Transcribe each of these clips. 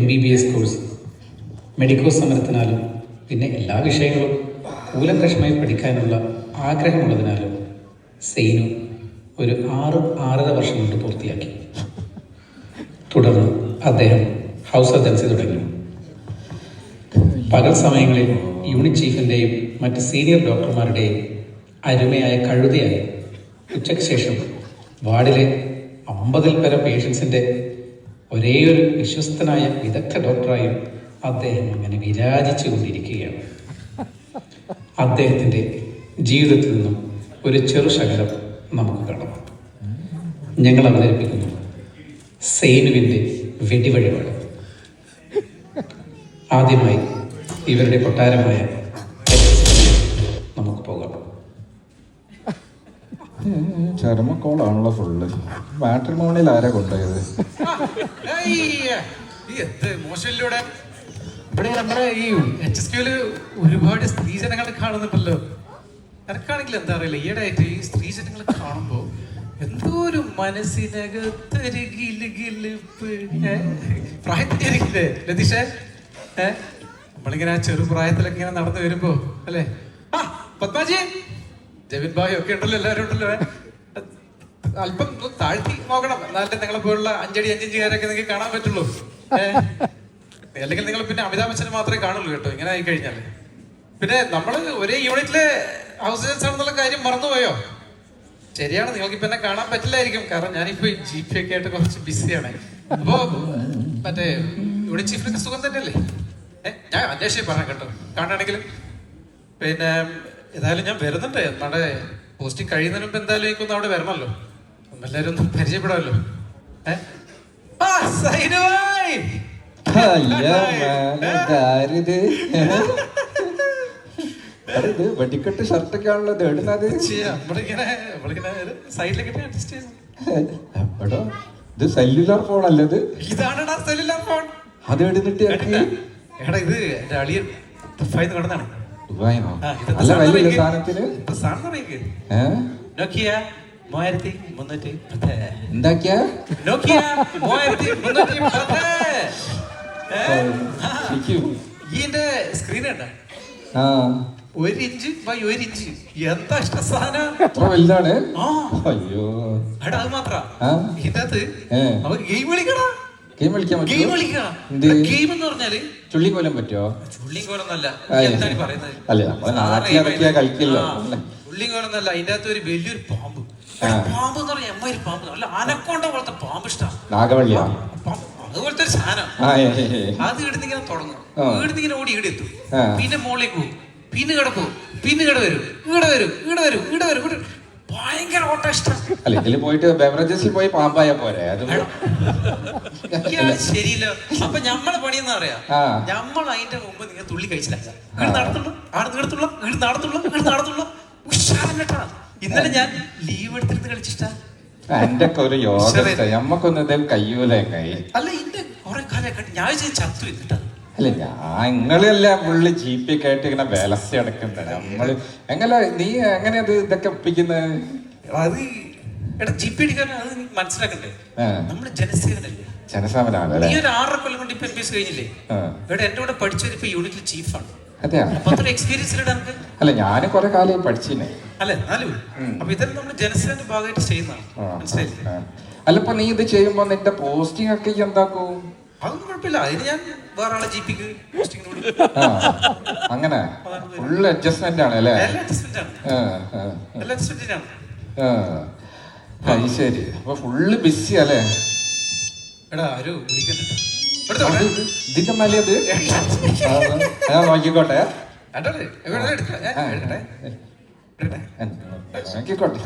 MBBS course medico സമരത്തിനാലും പിന്നെ എല്ലാ വിഷയങ്ങളും കൂലങ്കഷമായി പഠിക്കാനുള്ള ആഗ്രഹമുള്ളതിനാലും സെയ്നു ഒരു 6-6.5 വർഷം കൊണ്ട് പൂർത്തിയാക്കി. തുടർന്ന് അദ്ദേഹം ഹൗസ് സർജൻസി തുടങ്ങി. പകൽ സമയങ്ങളിൽ യൂണിറ്റ് ചീഫിൻ്റെയും മറ്റ് സീനിയർ ഡോക്ടർമാരുടെയും അരുമയായ കഴുതയായി, ഉച്ചയ്ക്ക് ശേഷം വാർഡിലെ 50-ൽ പരം പേഷ്യൻസിൻ്റെ ഒരേയൊരു വിശ്വസ്തനായ വിദഗ്ധ ഡോക്ടറായും അദ്ദേഹം അങ്ങനെ വിരാജിച്ചു കൊണ്ടിരിക്കുകയാണ്. അദ്ദേഹത്തിൻ്റെ ജീവിതത്തിൽ നിന്നും ഒരു ചെറു ശകലം നമുക്ക് കാണാം. ഞങ്ങൾ അവതരിപ്പിക്കുന്നു സെയ്നുവിൻ്റെ വെടിവഴിപാട്. ആദ്യമായി ഇവരുടെ കൊട്ടാരമായ നമുക്ക് പോകാം. ചർമ്മക്കോളാണല്ലോ ഫുള്ള്. മാട്രിമോണിയിൽ ആരാ കൊണ്ടുപോയത്? ഇവിടെ നമ്മുടെ ഈ HSQല് ഒരുപാട് സ്ത്രീജനങ്ങൾ കാണുന്നുണ്ടല്ലോ. എനക്കാണെങ്കിൽ എന്താ അറിയില്ല, ഈയിടെ ആയിട്ട് ഈ സ്ത്രീജനങ്ങൾ കാണുമ്പോ എന്തോ ഒരു മനസ്സിനകത്തൊരു പ്രായത്തിരിക്കില്ലേ രതീഷേ? നമ്മളിങ്ങനെ ആ ചെറുപ്രായത്തിലൊക്കെ ഇങ്ങനെ നടന്നു വരുമ്പോ അല്ലേ, പത്മാജി, ജവിൻ ഭായ് ഒക്കെ ഉണ്ടല്ലോ, എല്ലാവരും ഉണ്ടല്ലോ. അല്പം താഴ്ത്തി നോക്കണം, എന്നാലും നിങ്ങളെ പോലുള്ള 5 അടി 5 ഇഞ്ചുകാരൊക്കെ നിങ്ങൾക്ക് കാണാൻ പറ്റുള്ളൂ. അല്ലെങ്കിൽ നിങ്ങൾ പിന്നെ അമിതാഭ് ബച്ചനെ മാത്രമേ കാണുള്ളൂ കേട്ടോ, ഇങ്ങനെ ആയി കഴിഞ്ഞാല്. പിന്നെ നമ്മള് ഒരേ യൂണിറ്റിലെ ഹൗസ് സർജൻസ് ആണെന്നുള്ള കാര്യം മറന്നുപോയോ? ശരിയാണ്, നിങ്ങൾക്ക് ഇപ്പൊ എന്നെ കാണാൻ പറ്റില്ലായിരിക്കും, കാരണം ഞാനിപ്പോ GP ഒക്കെ ആയിട്ട് കുറച്ച് ബിസിയാണ്. അപ്പോ മറ്റേ യൂണിറ്റ് ചീഫിനൊക്കെ സുഖം തന്നെയല്ലേ? ഞാൻ അന്വേഷിച്ച് പറയാം കേട്ടോ, കാണുകയാണെങ്കിലും. പിന്നെ ഏതായാലും ഞാൻ വരുന്നുണ്ട്, നമ്മുടെ പോസ്റ്റിംഗ് കഴിയുന്നതിന് മുമ്പ് എന്തായാലും എനിക്കൊന്ന് അവിടെ വരണമല്ലോ, എല്ലാവരും ഒന്ന് പരിചയപ്പെടാമല്ലോ. വെടിക്കെട്ട് ഷർട്ടൊക്കെ ആണല്ലോ ഇടുന്നത്. ഇത് സെല്ലുലാർ ഫോൺ അല്ലത്? ഇതാണടാ സെല്ലുലാർ ഫോൺ. അത് എടുത്തിട്ട് എടാ ഇത് എന്റെ അളിയൻ ദുബായിന്ന് കടന്നാണ്. ദുബായിന്നോ? നല്ല വലിയ സാധനത്തിന് നോക്കിയ 3310. എന്താക്കിയ നോക്കിയ 3310. ഇതിന്റെ സ്ക്രീൻ കണ്ട 1 ഇഞ്ച് ബൈ 1 ഇഞ്ച്. എന്താ ഇഷ്ട സാധനം, അത്ര വലുതാണ്. അയ്യോ എടാ അത് മാത്ര ഇതിനകത്ത് നമുക്ക് ഗെയിം കളിക്കണം. ഗെയിം കളിക്കാൻ ഗെയിം കളിക്കണം. ഗെയിം എന്ന് പറഞ്ഞാല് ചുള്ളിക്കോലം പറ്റുമോ? ചുള്ളിക്കോലൊന്നല്ല, എന്താണ് പറയുന്നത്? അല്ല നമ്മളെ നാട്ടിലിറക്കിയാ കളിക്കില്ലോ. ചുള്ളിക്കോലൊന്നല്ല, അതിന്റെ അകത്ത് ഒരു വലിയൊരു പാമ്പ്. പാമ്പ് എന്ന് പറഞ്ഞാൽ എമ്മ ഒരു പാമ്പ്, അല്ല അനക്കൊണ്ട പോലത്തെ പാമ്പ് ഇഷ്ടമാണ്. നാഗവള്ളിയാ അതുപോലത്തെ ഒരു സാധനം. അത് ഇടുന്നിങ്ങനെ തുടങ്ങും, ഇടുന്നിങ്ങനെ ഓടി ഇവിടെ എത്തും, പിന്നെ മുകളിലേക്ക് പോകും, പിന്നെ ഇവിടെ പോകും, പിന്നെ ഇവിടെ വരും, ഇവിടെ വരും, ഇവിടെ വരും, ഇവിടെ വരും, ഇവിടെ ഭയങ്കര ഓട്ട ഇഷ്ടം. അല്ല ഇതില് പോയിട്ട് ബെവറേജസിൽ പോയി പാമ്പായ പോരെ? അത് ശരിയില്ല. അപ്പൊ ഞമ്മളെ പണിയെന്ന് പറയാ, ഞമ്മൾ അതിന്റെ മുമ്പ് നിങ്ങൾ തുള്ളി കഴിച്ചില്ല. നടത്തുള്ളൂ, നടത്തുള്ളൂ, നടത്തുള്ളൂ. ഉഷാറല്ലട്ടാ. ഇന്നലെ ഞാൻ ലീവ് എടുത്തിരുന്ന് കളിച്ചിട്ടാ. എന്റെ ഒരു യോഗ നമ്മക്കൊന്നും ഇതേ കയ്യൂല. അല്ല ഇന്റെ കുറെ കാലം ഞാൻ ചത്തു എന്നിട്ടാ. അല്ല ഞങ്ങളല്ല ഫുള്ള് GP ഒക്കെ ആയിട്ട് ഇങ്ങനെ വിലസി അടക്കുന്നത്. നമ്മള് എങ്ങനെ നീ എങ്ങനെ അത് ഇതൊക്കെ ഒപ്പിക്കുന്നത്? അത് എടാ GP അടിക്കാൻ അത് മനസ്സിലാക്കണ്ടേ, നമ്മള് ജനസേവനല്ലേ. ജനസേവനാണ്. നീ ഒരു 6 കൊല്ലം കൊണ്ട് ഇപ്പൊ MBBS കഴിഞ്ഞില്ലേ? ഇവിടെ എന്റെ കൂടെ പഠിച്ചവർ ഇപ്പൊ യൂണിറ്റിൽ ചീഫാണ്. അതെയാ? അപ്പൊ അത്ര എക്സ്പീരിയൻസ് ഇടാൻ. അല്ല ഞാൻ കുറെ കാലം പഠിച്ചിനെ. അല്ലെ എന്നാലും അപ്പൊ ഇതെല്ലാം നമ്മള് ജനസേവന്റെ ഭാഗമായിട്ട് ചെയ്യുന്നതാണ്, മനസ്സിലായില്ലേ? അല്ല ഇപ്പൊ നീ ഇത് ചെയ്യുമ്പോ നിന്റെ പോസ്റ്റിംഗ് ഒക്കെ എന്താക്കും? അതൊന്നും കുഴപ്പമില്ല, അതിന് ഞാൻ വേറെ ആളെ GPക്ക് പോസ്റ്റിംഗ് അങ്ങനെ ഫുൾ അഡ്ജസ്റ്റ്മെന്റ് ആണ് അല്ലേ? അത് ശരി. അപ്പൊ ഫുള്ള് ബിസി അല്ലേ? എടാ ആരോ വിളിക്കുന്നുണ്ട് ഇതിന്റെ മേലെ അത് ഞാൻ നോക്കിക്കോട്ടെ. നോക്കിക്കോട്ടെ.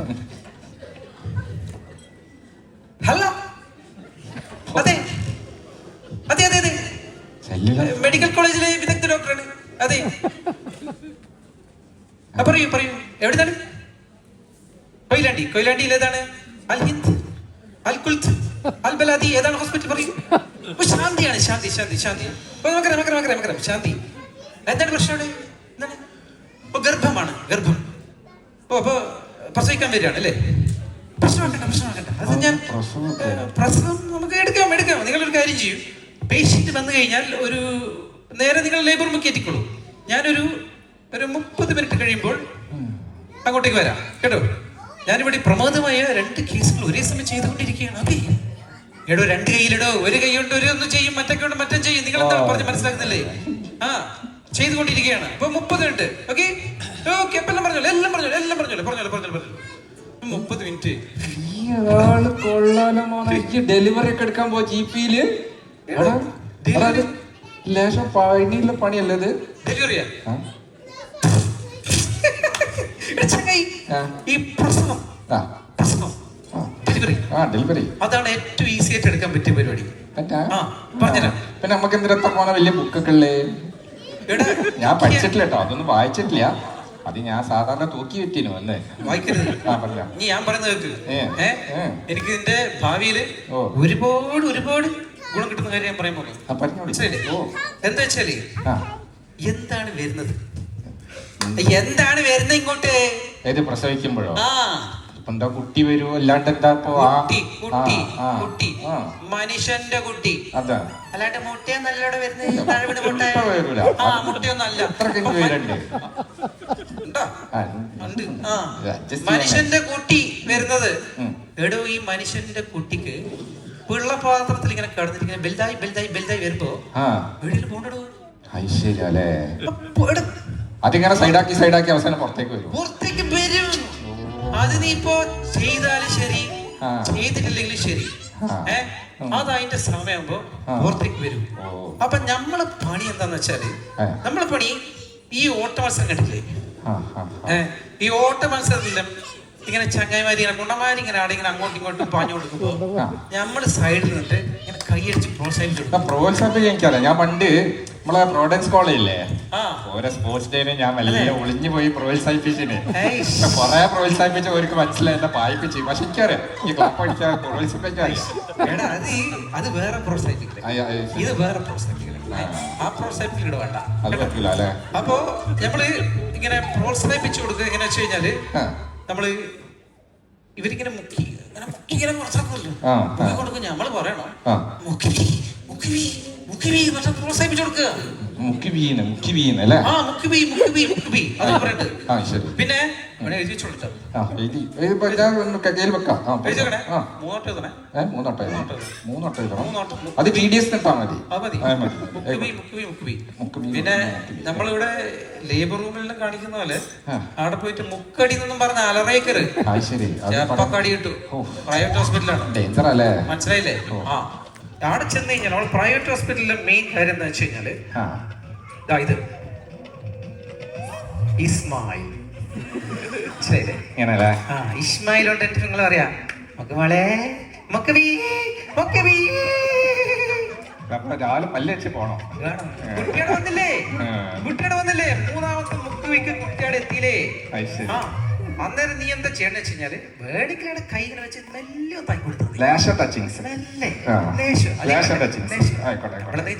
ഹലോ, അതെ അതെ അതെ അതെ, മെഡിക്കൽ കോളേജിലെ വിദഗ്ധ ഡോക്ടറാണ്. അതെ പറയൂ പറയൂ, എവിടുന്നാണ്? കൊയിലാണ്ടിയിൽ ഏതാണ്? അൽ ഹിന്ദ്, അൽ കുൽത്ത്, അൽ ബലാദി, ഏതാണ് ഹോസ്പിറ്റൽ? പറയൂ. ശാന്തിയാണ്, ശാന്തി ശാന്തി ശാന്തി ശാന്തി. എന്താണ് പ്രശ്നം? എന്താണ്? ഗർഭമാണ്, ഗർഭം. അപ്പൊ പ്രസവിക്കാൻ വരികയാണ് അല്ലേ? പ്രശ്നമാക്കണ്ട. അത് ഞാൻ പ്രസവം നമുക്ക് എടുക്കാം. നിങ്ങളൊരു കാര്യം ചെയ്യും, പേഷ്യന്റ് വന്നു കഴിഞ്ഞാൽ ഒരു നേരെ നിങ്ങൾ ലേബർ റൂമിൽ കയറ്റിക്കോളൂ. ഞാനൊരു 30 മിനിറ്റ് കഴിയുമ്പോൾ അങ്ങോട്ടേക്ക് വരാം കേട്ടോ. ഞാനിവിടെ പ്രമാദമായ 2 കേസുകൾ ഒരേ സമയം ചെയ്തുകൊണ്ടിരിക്കുകയാണ്. അതെ എടോ, 2 കൈയിലിടോ. ഒരു കൈ കൊണ്ട് ഒരു ഒന്നും ചെയ്യും, മറ്റേ കൊണ്ട് മറ്റും ചെയ്യും. നിങ്ങൾ എന്താ പറഞ്ഞ് മനസ്സിലാക്കുന്നില്ലേ? ആ, ചെയ്തുകൊണ്ടിരിക്കുകയാണ്. അപ്പൊ 30 മിനിറ്റ്. ഓക്കെ ഓക്കെ, എല്ലാം പറഞ്ഞോളൂ, എല്ലാം പറഞ്ഞോളൂ, എല്ലാം പറഞ്ഞോളൂ, പറഞ്ഞോളൂ, പറഞ്ഞോളൂ, പറഞ്ഞോളൂ. 30 മിനിറ്റ്. ഡെലിവറി ഒക്കെ എടുക്കാൻ പോ ജീപ്പിയില്. ലേശം പണിയുള്ള പണിയല്ലേ ഇത്? ഡെലിവറിയാ? ഈ പ്രസവം, ഡെലിവറി അതാണ് ഏറ്റവും ഈസി ആയിട്ട് എടുക്കാൻ പറ്റിയ പരിപാടി. പറഞ്ഞുതരാം. പിന്നെ നമുക്ക് എന്തിനാ പോണ വലിയ ബുക്കൊക്കെ ഉള്ളേ? ഞാൻ പഠിച്ചിട്ടില്ല കേട്ടോ, അതൊന്നും വായിച്ചിട്ടില്ല. അത് ഞാൻ സാധാരണ തൂക്കി വെറ്റിനു അല്ലേ? വായിക്കരുത്. നീ ഞാൻ പറയുന്നത് കേൾക്ക്. എനിക്ക് ഇതിന്റെ ഭാവിയില് ഒരുപാട് ഗുണം കിട്ടുന്ന കാര്യം ഞാൻ പറയാൻ പോകുന്നു. എന്താ വെച്ചാല്, എന്താണ് വരുന്നത് ഇങ്ങോട്ട്? ഏത് പ്രസവിക്കുമ്പോഴോ? എന്താ കുട്ടി വരുമോ? അല്ലാണ്ട് എന്താ കുട്ടി മനുഷ്യന്റെ കുട്ടി. അതാ അല്ലാണ്ട് മുട്ടയൊന്നല്ലോടെ വരുന്നത്. മുട്ടയൊന്നല്ല, മനുഷ്യന്റെ കുട്ടി വരുന്നത്. എടോ, ഈ മനുഷ്യന്റെ കുട്ടിക്ക് പിള്ളപാത്രത്തിൽ ഇങ്ങനെ കിടന്നിട്ട് ബെൽതായി വരുമ്പോ വീട്ടിൽ പോണ്ടോ? അതിങ്ങനെ സൈഡാക്കി അവസാനം പുറത്തേക്ക് വരും. അത് നീ ഇപ്പോ ചെയ്താലും ശരി, ചെയ്തിട്ടില്ലെങ്കിലും ശരി, അത് അതിന്റെ സമയമാകുമ്പോ പുറത്തേക്ക് വരും. അപ്പൊ നമ്മളെ പണി എന്താന്ന് വെച്ചാല്, നമ്മളെ പണി ഈ ഓട്ട മത്സരം കണ്ടില്ലേ? ഈ ഓട്ട മത്സരത്തിലും ഇങ്ങനെ ചങ്ങായിമാരി ഇങ്ങനെ കുണ്ടന്മാരി ഇങ്ങനെ ഇങ്ങനെ അങ്ങോട്ടും ഇങ്ങോട്ടും പാഞ്ഞു കൊടുക്കുമ്പോ നമ്മള് സൈഡിൽ നിന്നിട്ട് ഇങ്ങനെ കൈയടിച്ച് പ്രോത്സാഹിപ്പിക്കാൻ എനിക്കറിയാം. ഞാൻ പണ്ട് നമ്മളെ പ്രോഡൻസ് കോളേജില്ലേ, ഓരോ സ്പോർട്സ് ഡേന് ഞാൻ നല്ല ഒളിഞ്ഞു പോയി പ്രോത്സാഹിപ്പിച്ചിന്. കൊറേ പ്രോത്സാഹിപ്പിച്ച അവർക്ക് മനസ്സിലായി, എന്നെ പായിപ്പിച്ചു. പക്ഷെ എനിക്കറിയാം ഈ ക്ലബ് അടിക്കാൻ പ്രോത്സാഹിപ്പിക്കാൻ. അത് വേറെ പ്രോത്സാഹിപ്പിക്കില്ല, ഇത് വേറെ പ്രോത്സാഹിപ്പിക്കില്ല. ആ പ്രോത്സാഹിപ്പിക്കൽ വേണ്ട. അപ്പൊ നമ്മള് ഇങ്ങനെ പ്രോത്സാഹിപ്പിച്ചു കൊടുക്കുക എങ്ങനെ വെച്ച് കഴിഞ്ഞാല്, നമ്മള് ഇവരിങ്ങനെ മുക്കി ഇങ്ങനെ കൊടുക്കും. നമ്മള് പറയണം പ്രോത്സാഹിപ്പിച്ചു കൊടുക്കുക. പിന്നെ പിന്നെ നമ്മളിവിടെ ലേബർ റൂമിലെല്ലാം കാണിക്കുന്ന പോലെ അവിടെ പോയിട്ട് മുക്കടി എന്നൊന്നും പറഞ്ഞ അലറേക്കര് ചെപ്പക്കടി കിട്ടും. പ്രൈവറ്റ് ഹോസ്പിറ്റലാണ്, മനസ്സിലായില്ലേ? അവിടെ ചെന്ന് കഴിഞ്ഞാൽ നമ്മൾ പ്രൈവറ്റ് ഹോസ്പിറ്റലിലെ മെയിൻ കാര്യം എന്താ വെച്ച് കഴിഞ്ഞാല്, ഇത് ഇസ്മായിൽ, ഇസ്മായിൽ ഉണ്ട്. എനിക്ക് നിങ്ങൾ അറിയാം, കുട്ടിയുടെ വന്നില്ലേ? 3ാമത്തെ മുക്കുവിക്ക് കുട്ടിയുടെ എത്തിയില്ലേ? അന്നേരം നീ എന്താ ചെയ്യണമെന്ന് വെച്ച് കഴിഞ്ഞാല്, വേടിക്കലയുടെ കൈ ഇങ്ങനെ വെച്ച് മെല്ലെ തായി കൊടുത്തു.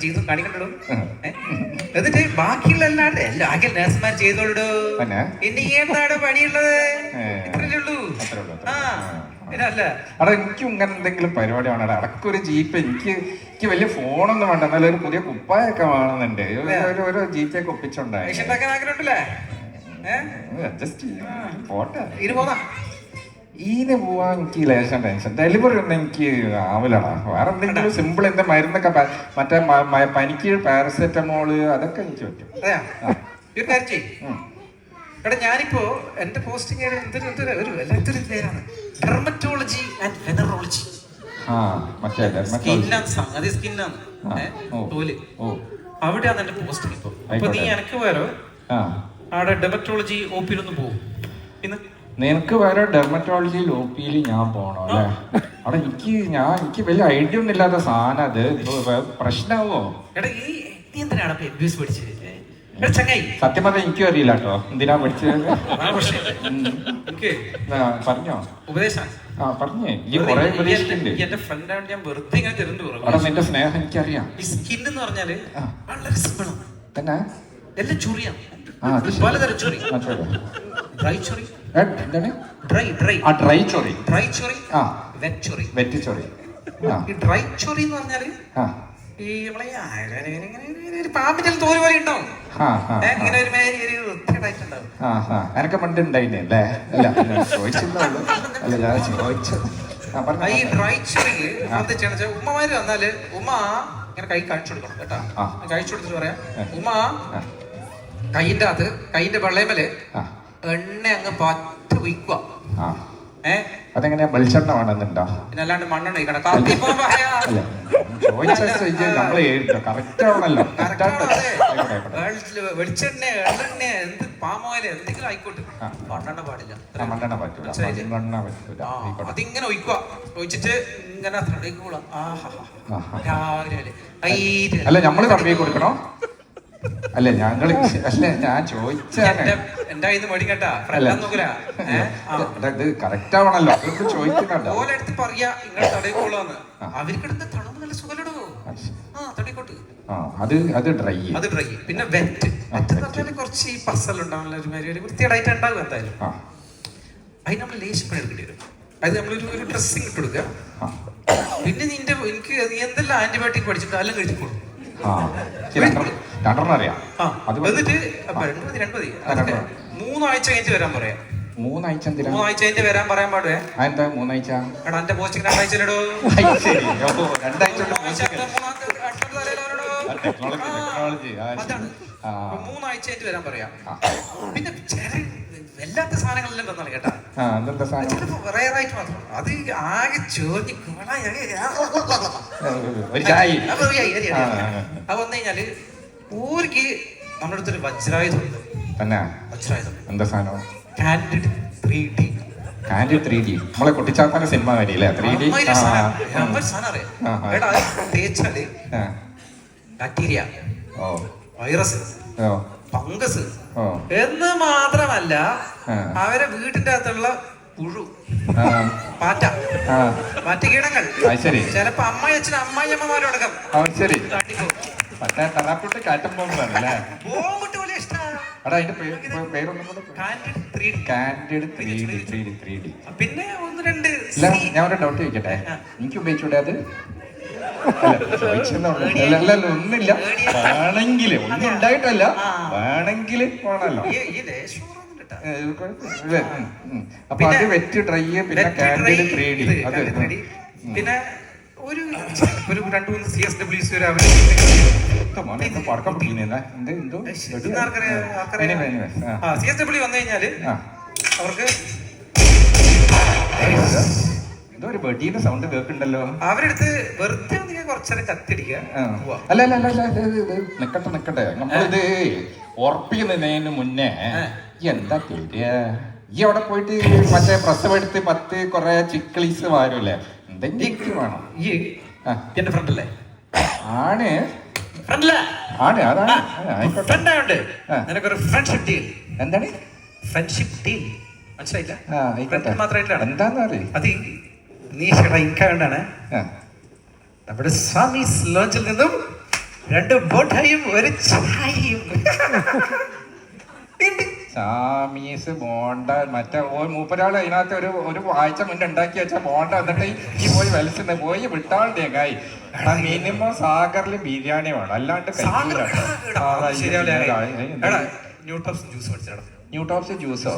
ജീവിതം കാണിക്കണ്ടോ? എന്നിട്ട് ബാക്കിയുള്ള അല്ലാണ്ട് ആകെ നേഴ്സുമാർ ചെയ്തോളൂ. ഇനി എന്താണ് പണിയുള്ളത്? ഇത്രയല്ലേ ഉള്ളൂ. എനിക്കും ഇങ്ങനെ എന്തെങ്കിലും പരിപാടി വേണം. അടക്കൊരു ജീപ്പ്. എനിക്ക് വലിയ ഫോണൊന്നും വേണ്ട, എന്നാലും ഒരു പുതിയ കുപ്പായൊക്കെ വേണമെന്നുണ്ട്. ഒരു ജീപ്പൊക്കെ ഒപ്പിച്ചുണ്ടായി. ആഗ്രഹമുണ്ടല്ലേ? ഈന് പോവാൻ എനിക്ക് ലേശം ടെൻഷൻ. ഡെലിവറി ഒന്നും എനിക്ക് ആവില്ലടാ. വേറെ എന്തെങ്കിലും സിമ്പിൾ എന്താ മരുന്നൊക്കെ, മറ്റേ പനിക്ക് പാരസെറ്റമോള്, അതൊക്കെ എനിക്ക് പറ്റും. എടാ, ഞാനിപ്പോ എന്റെ പോസ്റ്റിംഗ് എന്തൊരു പേരാണ്, ഡെർമറ്റോളജി ആൻഡ് വെനറോളജി. സ്കിന്നാണ് തോല്. അവിടെയാണ് എന്റെ പോസ്റ്റിംഗ് ഇപ്പൊ. അപ്പൊ നീ എനക്ക് വേറെ അവിടെ ഡെർമറ്റോളജി ഒപിയിലൊന്നും പോകും. പിന്നെ നിനക്ക് വേറെ ഡെർമറ്റോളജിയിൽ ഒപിയിൽ ഞാൻ പോണോ അല്ലേ? അവിടെ എനിക്ക് വലിയ ഐഡിയ ഒന്നും ഇല്ലാത്ത സാധനം. അത് പ്രശ്നമാവോ? എടാ, നീ എന്തിനാണ് പഠിച്ചത്? സത്യം പറഞ്ഞാൽ എനിക്കും അറിയില്ല കേട്ടോ എന്തിനാ പഠിച്ചത്. പറഞ്ഞോ ഉപദേശം പറഞ്ഞേ. ഈ കുറെ ഉപദേശിക്കുന്നുണ്ട്. എന്റെ ഫ്രണ്ടാണ്, ഞാൻ വെറുതെ ഇങ്ങനെ തരുന്നു. നിന്റെ സ്നേഹം എനിക്കറിയാം. ഈ സ്കിൻ എന്ന് പറഞ്ഞാല് വളരെ സിമ്പിൾ ആണ്. തന്നെ എല്ലാം ചൊറിയാണ്, പലതരം ചൊറി. ഡ്രൈ ചൊറി, ഡ്രൈ ചൊറി, വെറ്റ് ചൊറി. വെറ്റ് ചൊറി. ഈ ഡ്രൈ ചൊറി എന്ന് പറഞ്ഞാല് ഈ നമ്മളെ ഒരു പാമ്പിന്റെ തോല് പോലെ ഉണ്ടാവും. ഇങ്ങനെ ഒരു ഒരു വൃത്തികേടായിട്ടുണ്ടാവും. എനക്ക് പണ്ട് ഉണ്ടായില്ലേ അല്ലേ? അല്ല ചോദിച്ചിട്ടുള്ളൂ. അല്ല ഞാൻ ചോദിച്ചത് ഈ ഡ്രൈ ചെറിയ എന്താ ഉമ്മമാര് വന്നാല് ഉമ്മ ഇങ്ങനെ കൈ കഴിച്ചു കൊടുക്കണം കേട്ടാ. കഴിച്ചു കൊടുത്തിട്ട് പറയാം, ഉമ്മ കൈന്റെ അകത്ത് കൈന്റെ വെള്ളയമേല് എണ്ണ അങ്ങ് പറ്റ ഒഴിക്കുക. അതെങ്ങനെയാ വെളിച്ചെണ്ണ വേണമെന്നുണ്ടോ? പിന്നെ അല്ലാണ്ട് മണ്ണെണ്ണ ഒഴിക്കണം. വെളിച്ചെണ്ണ എള്ളെണ്ണ എന്ത് പാമോയില് എന്തെങ്കിലും ആയിക്കോട്ടെ, മണ്ണെണ്ണ പാടില്ല. അതിങ്ങനെ ഒഴിക്കുക. ഒഴിച്ചിട്ട് ഇങ്ങനെ തടയിക്കോളാം. രാവിലെ അല്ല നമ്മള് തടവി കൊടുക്കണോ? അല്ല ഞങ്ങള് അല്ല ഞാൻ ചോദിച്ചാണ്. എന്റെ കയ്യിൽ നിന്ന് മേടി കേട്ടാ. ഇത് കറക്റ്റ് ആവണല്ലോ ചോദിക്കുന്നുണ്ടോ? ഓലെടുത്ത് പറയാ ഇങ്ങനെ തടയിക്കോളാന്ന്. അവർക്കെടുത്ത് തണുപ്പ് നല്ല സുഖലടോ. തടയിക്കോട്ട്. അത് ഡ്രൈ. അത് ഡ്രൈ. പിന്നെ വെറ്റ് വെറ്റ് എന്ന് പറഞ്ഞാൽ കുറച്ച് ഈ പസലുണ്ടാവുന്ന ഒരുമാതിരി വൃത്തിയേടായിട്ട് ഉണ്ടാവും എന്തായാലും. അതിന് നമ്മൾ ലേശപ്പണി എടുക്കേണ്ടി വരും. അത് നമ്മളൊരു ഡ്രസ്സിങ് ഇട്ട് കൊടുക്കുക. പിന്നെ എനിക്ക് നീ എന്തെല്ലാം ആന്റിബയോട്ടിക് പഠിച്ചിട്ട് എല്ലാം കഴിച്ചിട്ടുള്ളൂ. അറിയാം. എന്നിട്ട് 3 ആഴ്ച കഴിഞ്ഞ് വരാൻ പറയാം. 3 ആഴ്ച കഴിഞ്ഞ് വരാൻ പറയാൻ പാടുവേ. എന്താ 3 ആഴ്ച? എടാ എന്റെ പോസ്റ്റിംഗ് 2 ആഴ്ചയിലോ. 3 ആഴ്ച കഴിഞ്ഞ് വരാൻ പറയാം. പിന്നെ വല്ലാത്ത സാധനങ്ങളെല്ലാം തന്നാണ് കേട്ടാ. റയറായിട്ട് മാത്രം അത് ആകെ ചോദിച്ച് അത് വന്നു കഴിഞ്ഞാല് ഊർക്ക് നമ്മുടെ അടുത്തൊരു വജ്രായുധം ഉണ്ട്. വജ്രായുധം എന്താ സാധനം? Candid 3D. കാൻഡിഡ് 3D നമ്മളെ കുട്ടിച്ചാത്തന്റെ സിനിമ കാര്യല്ലേ? 3D തേച്ചാല് ബാക്ടീരിയ, വൈറസ്, ഫംഗസ് എന്ന് മാത്രമല്ല അവരെ വീട്ടിന്റെ അകത്തുള്ള പുഴു, പാറ്റ കീടങ്ങൾ, ചിലപ്പോ അമ്മയച്ഛനും അമ്മായിയമ്മമാരോടക്കം പിന്നെ 1-2 ഞാൻ ഒരു ഡൗട്ട് ചോദിക്കട്ടെ, എനിക്ക് ഉപയോഗിച്ചൂടെ അത്? ഒന്നുമില്ല, വേണമെങ്കിൽ ഒന്നും ഉണ്ടായിട്ടല്ല, വേണമെങ്കിൽ വേണല്ലോ. അപ്പൊ അത് വെറ്റ് ഡ്രൈ, പിന്നെ കാൻഡിഡ് 3D, അത് പിന്നെ ഒരു 2-3 CSWs CSW വന്നു കഴിഞ്ഞാല് അവർക്ക് എന്തോ ഒരു ബഡീന്റെ സൗണ്ട് കേൾക്കുന്നുണ്ടല്ലോ. അവരെടുത്ത് വെറുതെ കുറച്ചേരം കത്തിടിക്കുക. അല്ല നിക്കട്ടെ നമ്മളിത് ഉറപ്പിക്കുന്നതിന് മുന്നേ എന്താ പേര്? ഈ അവിടെ പോയിട്ട് മറ്റേ പ്രസവെടുത്ത് 10 കുറെ ചിക്കിളീസ് വാരൂല്ലേ, എന്തെങ്കിലും വേണം. ഈ എന്റെ ഫ്രണ്ടല്ലേ? ആണ് അതാണ്. നിനക്കൊരു ഫ്രണ്ട്ഷിപ്പ് ഡീൽ. എന്താണ് ഫ്രണ്ട്ഷിപ്പ് ഡീൽ? മനസ്സിലായില്ല? എന്താന്ന് അറിയാം. അത് നീ ഇൻകാണ്ടാണ്. നമ്മുടെ സ്വാമീസ് ലോഞ്ചിൽ നിന്നും 2 ബോട്ടായും 1 ചായയും. സാമീസ് ബോണ്ട മറ്റേ മൂപ്പരാള് അതിനകത്ത് ഒരു ആഴ്ച മുന്നേ ഉണ്ടാക്കി വെച്ച ബോണ്ട എന്നിട്ട് ഈ പോയി വലിച്ചെന്ന് പോയി വിട്ടാളുടെ കായ്. മിനിമം സാഗറിൽ ബിരിയാണി വേണം, അല്ലാണ്ട് ന്യൂട്ടോപ്സ് ജ്യൂസോ?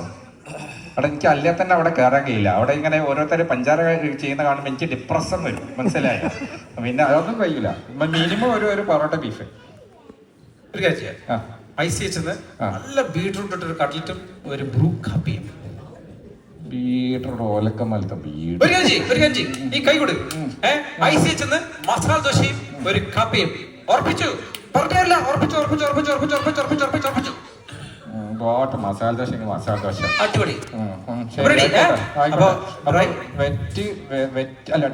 അവിടെ എനിക്ക് അല്ലേ തന്നെ അവിടെ കയറാൻ കഴിയില്ല. അവിടെ ഇങ്ങനെ ഓരോരുത്തർ പഞ്ചാര ചെയ്യുന്ന കാണുമ്പോൾ എനിക്ക് ഡിപ്രഷൻ വരും, മനസ്സിലായോ? പിന്നെ അതൊന്നും കഴിയില്ല. മിനിമം ഒരു പൊറോട്ട ബീഫ്. ഒരു കാര്യം ചെയ്യാം, ICH നല്ല ബീട്രൂട്ട് ഇട്ടൊരു കട്ട്ലറ്റും ഒരു ബ്രൂ കാപ്പിയും. ബീട്രൂട്ട് ഓലക്ക മലത്തെ ഈ കൈ കൊടു. ICH മസാല ദോശയും 1 കാപ്പിയും. ഉറപ്പിച്ചു പറഞ്ഞല്ല? ഉറപ്പിച്ചു. മസാല ദോശ അടിപൊളി.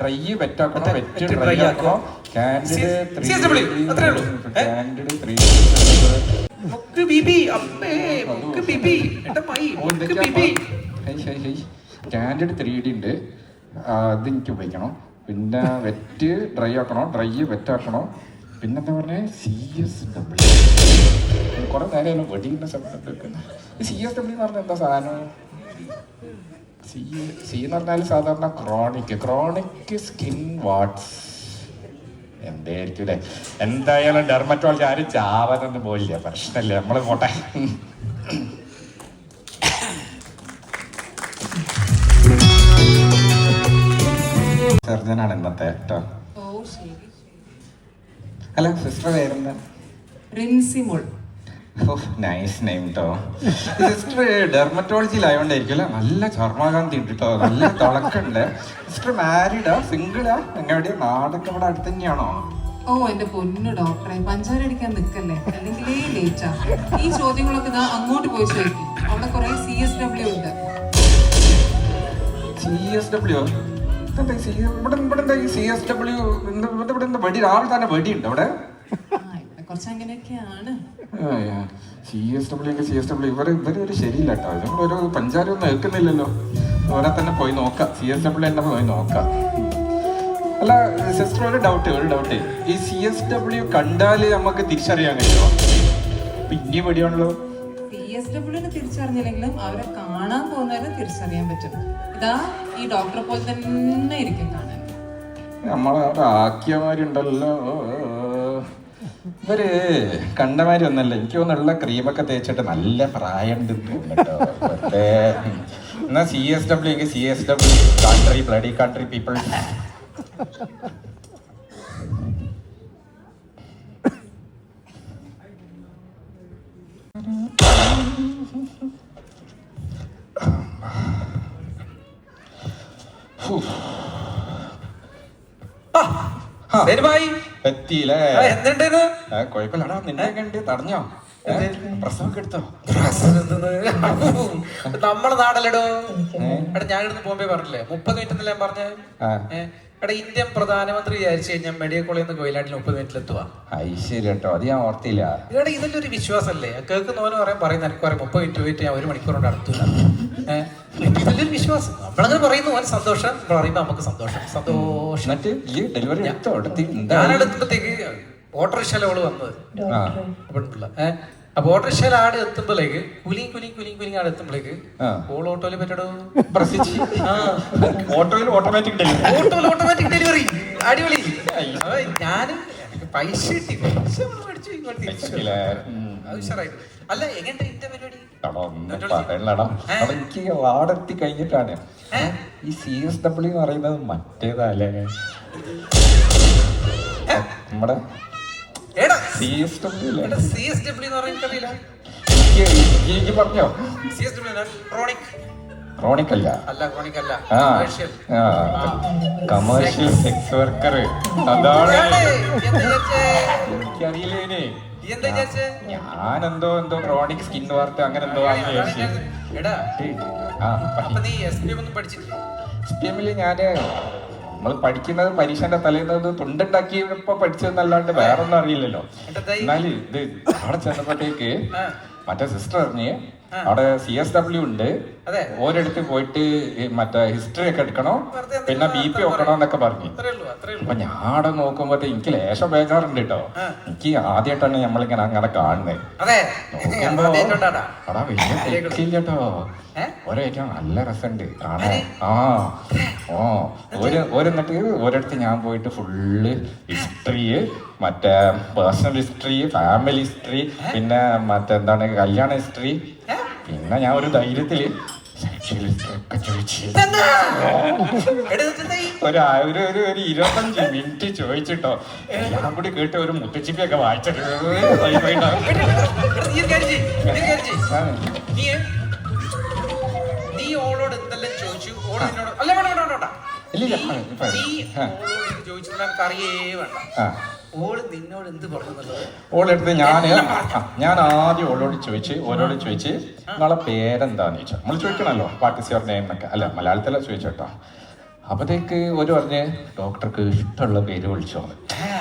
ഡ്രൈ വെറ്റാക്കണോ? വെറ്റ് ഡ്രൈ ആക്കണോ? കാൻഡിഡ് 3D ഉണ്ട്, അത് എനിക്ക് ഉപയോഗിക്കണം. പിന്നെ വെറ്റ് ഡ്രൈ ആക്കണോ? ഡ്രൈ വെറ്റാക്കണോ? പിന്നെന്താ പറഞ്ഞേ? CSW. കുറെ നേരം വെടിയുന്ന ശബ്ദം കേൾക്കുന്നത്. CSW എന്ന് പറഞ്ഞാൽ എന്താ സാധനം? C എന്ന് പറഞ്ഞാൽ സാധാരണ ക്രോണിക് സ്കിൻ വാട്സ്. എന്തായിരിക്കും അല്ലേ. എന്തായാലും ഡെർമറ്റോളജി ആരും ചാവാനൊന്നും പോയില്ല, പ്രശ്നമില്ല, നമ്മള് പോട്ടെ. സർജനാണ് ഇന്നത്തെ കേട്ടോ. അല്ല സിസ്റ്റർ പേരെന്താ? റിൻസിമോൾ. നൈസ് നെയിം കേട്ടോ. സിസ്റ്റർ ഡെർമറ്റോളജിയിലായോണ്ടായിരിക്കും അല്ലേ, നല്ല ചർമ്മകാന്തി ഉണ്ട് കേട്ടോ, നല്ല തിളക്കുണ്ട്. സിസ്റ്റർ മാരീഡാ സിംഗിളാ? എങ്ങനെയാ നാടൊക്കെ ഇവിടെ അടുത്ത് തന്നെയാണോ? ഓ എന്റെ പൊന്നു ഡോക്ടറെ, പഞ്ചാര അടിക്കാൻ നിക്കല്ലേ, അല്ലെങ്കിലേ ലേറ്റാ. ഈ ചോദ്യങ്ങളൊക്കെ ഞാൻ അങ്ങോട്ട് പോയി ചോദിക്കും. അവിടെ കുറെ CSW ഉണ്ട്. CSW? ഇവിടെ CSW ഇവിടെ വെടി രാവിലെ തന്നെ വെടിയുണ്ട് അവിടെ. ഇവിടെ കുറച്ച് അങ്ങനെയൊക്കെയാണ്. CSW ഇവരൊരു ശരിയില്ല കേട്ടോ. നമ്മളൊരു പഞ്ചാര ഒന്നും ഏൽക്കുന്നില്ലല്ലോ. ഓരെ തന്നെ പോയി നോക്കാം, CSW തന്നെ പോയി നോക്കാം. അല്ല സിസ്റ്റർ, ഒരു ഡൗട്ട്. ഈ CSW കണ്ടാല് നമുക്ക് തിരിച്ചറിയാൻ കഴിയുമോ? പിന്നെ വെടിയാണല്ലോ. CSW തിരിച്ചറിഞ്ഞില്ലെങ്കിലും അവരെ കാണാൻ പോകുന്നവരെ തിരിച്ചറിയാൻ പറ്റും. ഇതാ ഈ ഡോക്ടറെ പോലെ തന്നെ ഇരിക്കും കാണാൻ. നമ്മളവിടെ ആക്കിയമാരുണ്ടല്ലോ, ഇവര് കണ്ടമാരി ഒന്നല്ല. എനിക്ക് തോന്നുള്ള ക്രീമൊക്കെ തേച്ചിട്ട് നല്ല പ്രായമുണ്ട് കേട്ടോ. എന്നാ CSW country bloody country people. എത്തിയില്ലേ? കൊഴപ്പില്ലടാ, നിന്നെ കണ്ട് തടഞ്ഞോ? പ്രസവൊക്കെ എടുത്തോ? നമ്മളെ നാടല്ലടോ. എടാ ഞാൻ ഇവിടുന്ന് ബോംബെ പറഞ്ഞില്ലേ 30 മിനിറ്റ് ഞാൻ പറഞ്ഞ. എടാ ഇന്ത്യൻ പ്രധാനമന്ത്രി വിചാരിച്ചു കഴിഞ്ഞാൽ മെഡിക്കൽ കോളേജിൽ നിന്ന് കൊയിലാട്ടിൽ 30 മിനിറ്റിൽ എത്തുവാ. ശരി കേട്ടോ, അത് ഞാൻ ഓർത്തില്ല. ഇവിടെ ഇതിന്റെ ഒരു വിശ്വാസമല്ലേ, കേൾക്കുന്നവന് പറയുന്ന എനിക്ക് പറയാം 30 മിനിറ്റ് പോയിട്ട് ഞാൻ 1 മണിക്കൂർ കൊണ്ട് അടുത്തില്ല. ഇതിന്റെ ഒരു വിശ്വാസം നമ്മളങ്ങനെ പറയുന്നു. അവൻ സന്തോഷം പറയുമ്പോ നമുക്ക് സന്തോഷം. ഡെലിവറി ഞാനെടുത്തപ്പോഴത്തേക്ക് ഓട്ടോറിക്ഷയിലെ അവള് വന്നത്. അപ്പൊ ഓട്ടോറിക്ഷയിൽ ആട് എത്തുമ്പോഴേക്ക് കുലിങ് ആട് എത്തുമ്പോഴേക്ക് ഓൾ ഓട്ടോയില് പറ്റടോ. ഓട്ടോയിൽ ഓട്ടോമാറ്റിക് ഡെലിവറി അടിപൊളി. ഞാനും പൈസ കിട്ടി, പൈസ അല്ല എങ്ങനെ ഇന്റെ പരിപാടി. എനിക്ക് വാടെത്തി കഴിഞ്ഞിട്ടാണ് ഈ CSW എന്ന് പറയുന്നത്. മറ്റേതല്ലേ നമ്മുടെ പറഞ്ഞോ? ക്രോണിക് അല്ല, കമേഴ്ഷ്യൽ സെക്സ് വർക്കർ. അതാണ് എനിക്കറിയില്ലേ. ഞാനെന്തോ ക്രോണിക് സ്കിൻ വാർത്ത അങ്ങനെ എന്തോ SPM-ല് ഞാന് നമ്മൾ പഠിക്കുന്നത് പരീക്ഷന്റെ തലേന്നത് തുണ്ടുണ്ടാക്കിയപ്പോ പഠിച്ചതെന്നല്ലാണ്ട് വേറൊന്നും അറിയില്ലല്ലോ. എന്നാല് ഇത് അവിടെ ചെന്നപ്പോഴത്തേക്ക് മറ്റേ സിസ്റ്റർ അറിഞ്ഞ് അവിടെ CSW ഉണ്ട്, ഓരോടുത്ത് പോയിട്ട് മറ്റേ ഹിസ്റ്ററി ഒക്കെ എടുക്കണോ, പിന്നെ BP നോക്കണോ എന്നൊക്കെ പറഞ്ഞു. അപ്പൊ ഞാൻ അവിടെ നോക്കുമ്പോ എനിക്ക് ലേശം ബേജാറുണ്ട് കേട്ടോ. എനിക്ക് ആദ്യമായിട്ടാണ് നമ്മളിങ്ങനെ അങ്ങനെ കാണുന്നത്. നോക്കുമ്പോ അവിടെ വലിയ തെക്കില്ല കേട്ടോ. ഒരേറ്റവും നല്ല രസമുണ്ട് കാണാൻ. എന്നിട്ട് ഒരിടത്ത് ഞാൻ പോയിട്ട് ഫുള്ള് ഹിസ്റ്ററി, മറ്റേ പേഴ്സണൽ ഹിസ്റ്ററി, ഫാമിലി ഹിസ്റ്ററി, പിന്നെ മറ്റെന്താണ് കല്യാണ ഹിസ്റ്ററി, പിന്നെ ഞാൻ ഒരു ധൈര്യത്തില് സെക്ഷൽ ഹിസ്റ്ററി ഒക്കെ ചോദിച്ചു. ഒരു 25 മിനിറ്റ് ചോദിച്ചിട്ടോ. ഞാൻ കൂടി കേട്ട് ഒരു മുത്തച്ചിപ്പിയൊക്കെ വായിച്ചിട്ട് ഓളോട് എന്തെല്ലാം ചോദിച്ചു? ഓള് ഓള് നിന്നോട് എന്ത് പറഞ്ഞു? ഓളെടുത്ത് ഞാൻ ആദ്യം ഓളോട് ചോദിച്ച് നിങ്ങളെ പേരെന്താന്ന് ചോദിച്ചു. നമ്മൾ ചോദിക്കണല്ലോ വാട്ട് ഇസ് യുവർ നെയിം എന്നൊക്കെ. അല്ല മലയാളത്തിലെ ചോദിച്ചോട്ടോ. അപ്പത്തേക്ക് ഒരു പറഞ്ഞ് ഡോക്ടർക്ക് ഇഷ്ടമുള്ള പേര് വിളിച്ചോ.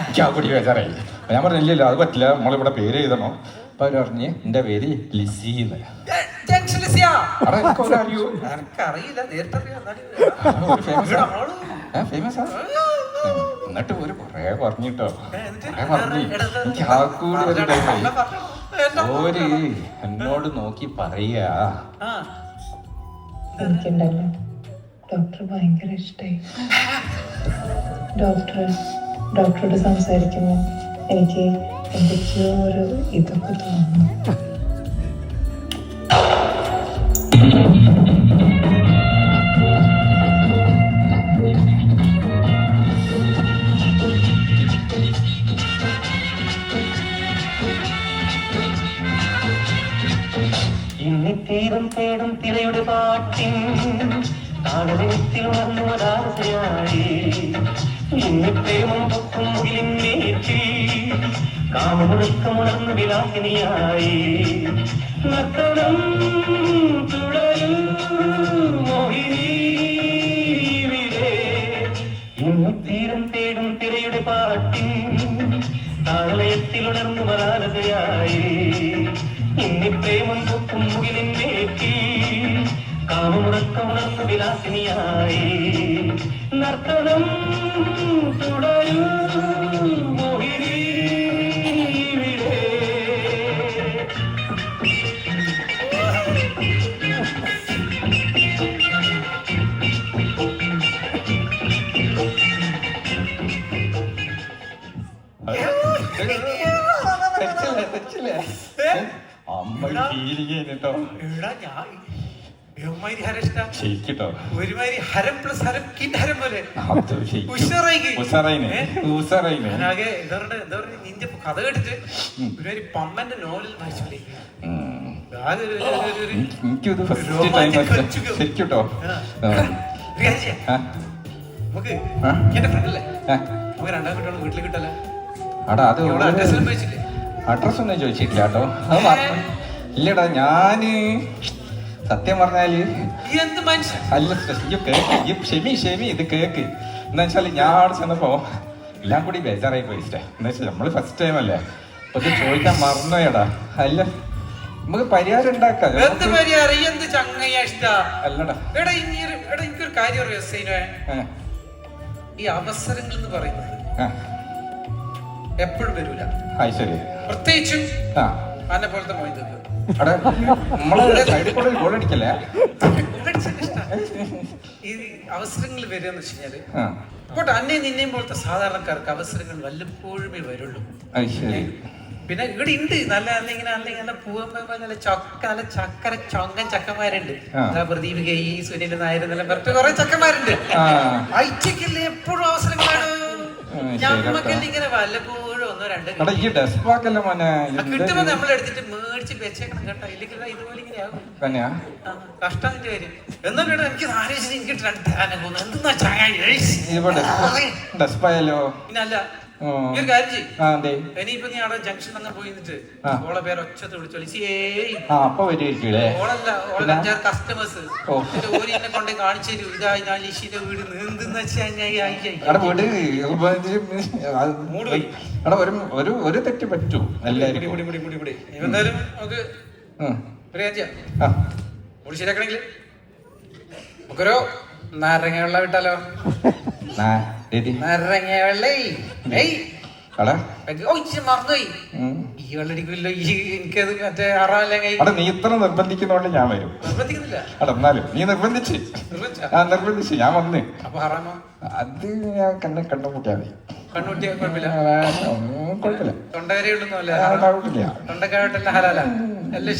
എനിക്ക് ആ കൂടി ബേജാറായി. ഞാൻ പറഞ്ഞില്ലല്ലോ അത് പറ്റില്ല, നമ്മളിവിടെ പേര് എഴുതണോ. അപ്പൊ അവര് പറഞ്ഞ് എന്റെ പേര് ലിസിന്ന്. ഫേമസാ. എന്നിട്ട് ഒരു കൊറേ പറഞ്ഞിട്ടോ, എനിക്ക് ആ കൂടി ഒരു ടൈമായി. ഓര് എന്നോട് നോക്കി പറയാ, എനിക്കുണ്ടല്ലോ ഡോക്ടർ ഭയങ്കര ഇഷ്ടായി. ഡോക്ടർ ഡോക്ടറോട് സംസാരിക്കുമ്പോൾ എനിക്ക് എന്തൊക്കെയോ ഒരു ഇതൊക്കെ തോന്നുന്നു. തീരം തേടും തിരയുടെ പാട്ടിൻ താളത്തിൽ വന്നു ഒരാശയായി പ്രേമം പൊക്കും മുകിലിന്നേറ്റിൽ കാമമുഴക്കമുണർന്നു വിലാസിനിയായി നർത്തനം തുടരും മോഹിനി തീരം തേടും തിരയുടെ പാട്ടിൻ താളത്തിൽ ഉണർന്നു ഒരാശയായി പ്രേമം പൊക്കും മുകിലിന്നേറ്റിൽ കാമമുഴക്കമുണർന്നു വിലാസിനിയായി നർത്തനം തുടരും മോഹിനി ഒരുമാതിരി ഹരം പ്ലസ് ഹരം കിൻ ഹരം പോലെ നിന്റെ കഥ കേട്ടിട്ട് ഒരുമാതിരി പമ്മന്റെ നോവലിൽ വായിച്ചില്ലേ നമുക്ക് എന്റെ ഫ്രണ്ടല്ലേ നമുക്ക് രണ്ടാം കിട്ടണം വീട്ടിൽ കിട്ടല്ല അഡ്രസ്സെല്ലാം വെച്ചില്ലേ? അഡ്രസ് ഒന്നും ചോദിച്ചിട്ടില്ല കേട്ടോ. അത് മാത്രം ഇല്ലടാ, ഞാന് സത്യം പറഞ്ഞാല് അല്ല ക്ഷമി ഇത് കേക്ക് എന്താ വെച്ചാല് ഞാൻ അവിടെ ചെന്നപ്പോ എല്ലാം കൂടി ബേജാറായി പോയിട്ടേ. എന്താ വെച്ചാൽ നമ്മള് ഫസ്റ്റ് ടൈം അല്ലേ, അപ്പൊ ഇത് ചോദിക്കാൻ മറന്നോയടാ. അല്ല നമുക്ക് പരിഹാരം ഉണ്ടാക്കാം. അല്ലടാ എനിക്കൊരു കാര്യം അറിയാം, ഈ അവസരങ്ങൾ എന്ന് പറയുന്നത് എപ്പോഴും വരൂല. ശരി, പ്രത്യേകിച്ചും അന്നെ പോലത്തെ മൊയ്തത് ഈ അവസരങ്ങൾ വരികയെന്ന് വെച്ച് കഴിഞ്ഞാല് ഇപ്പോട്ടെ അന്നേം നിന്നെയും പോലത്തെ സാധാരണക്കാർക്ക് അവസരങ്ങൾ വല്ലപ്പോഴുമേ വരുള്ളൂ. പിന്നെ ഇവിടെ ഉണ്ട് നല്ല അല്ലെങ്കിൽ നല്ല പൂവ നല്ല ചക്കര ചൊങ്കൻ ചക്കന്മാരുണ്ട്. പ്രദീപ് കെ സുനിൽ നായർ എന്നെല്ലാം പറഞ്ഞിട്ട് കുറെ ചക്കന്മാരുണ്ട്. ഐറ്റക്കല്ലേ എപ്പോഴും അവസരങ്ങളാണ്. ഞമ്മക്കെല്ലാം ഇങ്ങനെ വല്ലപ്പോഴും ഒന്നോ രണ്ടോ കിട്ടുമ്പോ നമ്മളെടുത്തിട്ട് മേടിച്ച് വെച്ചേക്കണം കേട്ടോ. ഇല്ലെങ്കിൽ ഇതുപോലെ ഇങ്ങനെ ആകും. കഷ്ടത്തിന്റെ കാര്യം എന്നോട് എനിക്ക് എനിക്ക് എന്തെന്നാ പിന്നല്ല ഈ ഒരു കാര്യം ചെയ്യും. ഇനിയിപ്പോ നീ അവിടെ ജംഗ്ഷൻ അങ്ങ് പോയി നിന്നിട്ട് ഓളെ പേര് ഒച്ചത്ത് വിളിച്ചോളി. ഓളല്ല, ഓളെ 5-6 കസ്റ്റമേഴ്സ് ഓരി എന്നെ കൊണ്ട് കാണിച്ചു തരൂ. ഇതാ ഞാൻ ലിഷിന്റെ വീട് നീന്തെന്ന് ഒരു തെറ്റ് പറ്റൂ. എന്തായാലും നമുക്ക് ഒരു കാര്യം ചെയ്യാം. ഓടി ശരിയാക്കണമെങ്കിൽ നമുക്കൊരു നാരങ്ങ വെള്ളം വിട്ടാലോ? നാരങ്ങ വെള്ളേ മറന്നുപോയി. ഈ വെള്ളടിക്കില്ലല്ലോ. എനിക്കത് മറ്റേ നീ ഇത്ര നിർബന്ധിക്കുന്നോണ്ട് ഞാൻ വരും. നിർബന്ധിക്കുന്നില്ല. എന്നാലും നീ നിർബന്ധിച്ച് ഞാൻ വന്ന്. അപ്പൊ ഹറാമോ? അത് ഞാൻ കണ്ണുമുട്ടിയാ മതി. കണ്ണുമുട്ടിയാ കുഴപ്പമില്ല. തൊണ്ടകരയുണ്ടെന്നല്ല, തൊണ്ടക്കാവട്ടല്ല ഹലാല എല്ലാം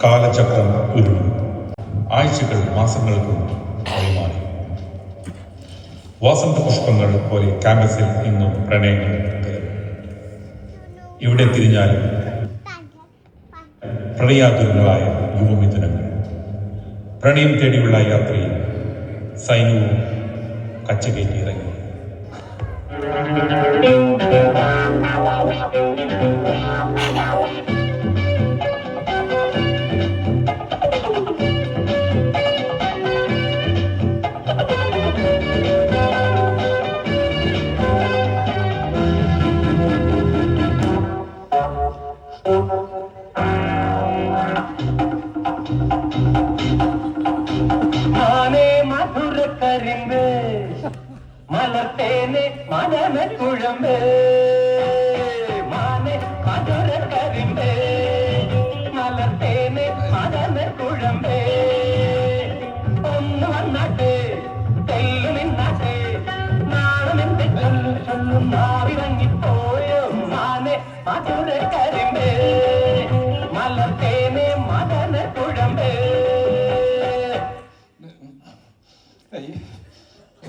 കാലചക്രം ഉരുളു. ആഴ്ചകൾ മാസങ്ങൾക്കും വഴിമാറി. വാസന്ത പുഷ്പങ്ങൾ പോലെ ക്യാമ്പസിൽ ഇന്നും പ്രണയങ്ങൾ കയറും. ഇവിടെ തിരിഞ്ഞാലും പ്രണയാതുരങ്ങളായ യുവമിഥുനങ്ങൾ. പ്രണയം തേടിയുള്ള യാത്രയിൽ സൈന്യവും കച്ചകയറ്റി ഇറങ്ങി. മലർത്തേനെ മനമ കുഴമ്പേ മാനെ മധുര കരിമ്പേ മലർത്തേനെ മനമ കുഴമ്പേ ഒന്നും മാറിറങ്ങിപ്പോയോ മാനെ മധുര കരിമ്പേ മലർത്തേനെ മദന കുഴമ്പേ.